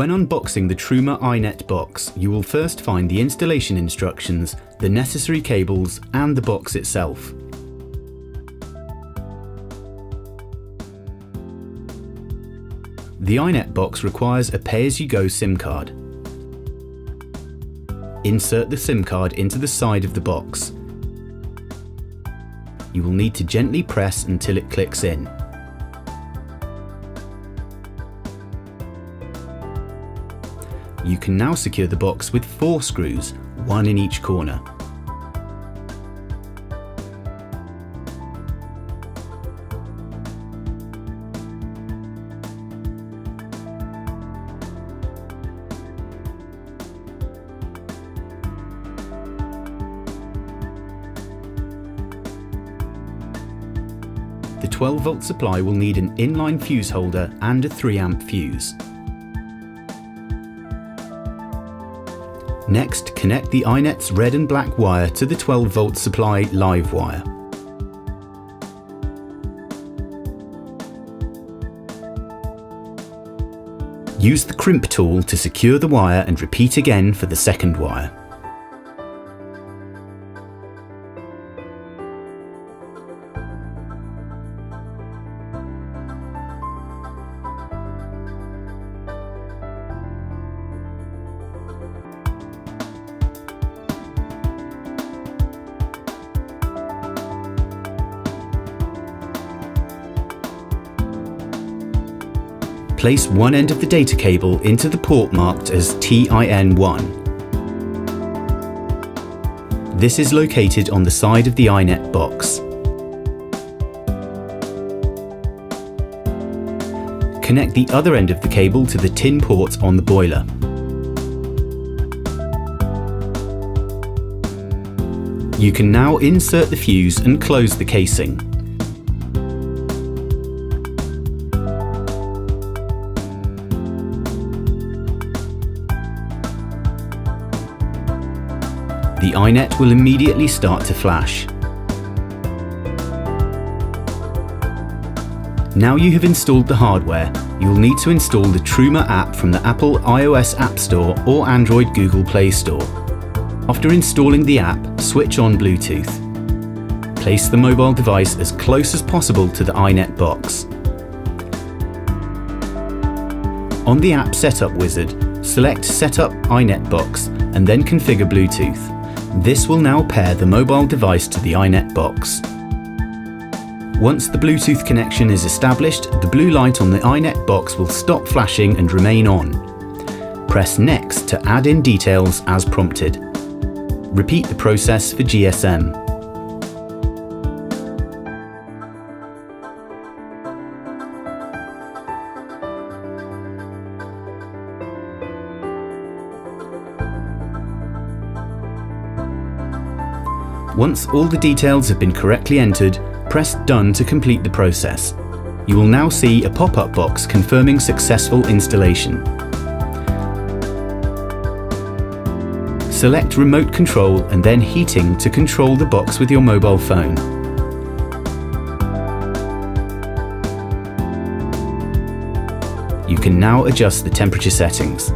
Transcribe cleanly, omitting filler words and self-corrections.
When unboxing the Truma iNet box, you will first find the installation instructions, the necessary cables, and the box itself. The iNet box requires a pay-as-you-go SIM card. Insert the SIM card into the side of the box. You will need to gently press until it clicks in. You can now secure the box with 4 screws, 1 in each corner. The 12-volt supply will need an inline fuse holder and a 3-amp fuse. Next, connect the iNet's red and black wire to the 12-volt supply live wire. Use the crimp tool to secure the wire and repeat again for the second wire. Place one end of the data cable into the port marked as TIN1. This is located on the side of the iNet box. Connect the other end of the cable to the tin port on the boiler. You can now insert the fuse and close the casing. The iNet will immediately start to flash. Now you have installed the hardware, you will need to install the Truma app from the Apple iOS App Store or Android Google Play Store. After installing the app, switch on Bluetooth. Place the mobile device as close as possible to the iNet box. On the app setup wizard, select Setup iNet Box and then configure Bluetooth. This will now pair the mobile device to the iNet box. Once the Bluetooth connection is established, the blue light on the iNet box will stop flashing and remain on. Press Next to add in details as prompted. Repeat the process for GSM. Once all the details have been correctly entered, press Done to complete the process. You will now see a pop-up box confirming successful installation. Select Remote Control and then Heating to control the box with your mobile phone. You can now adjust the temperature settings.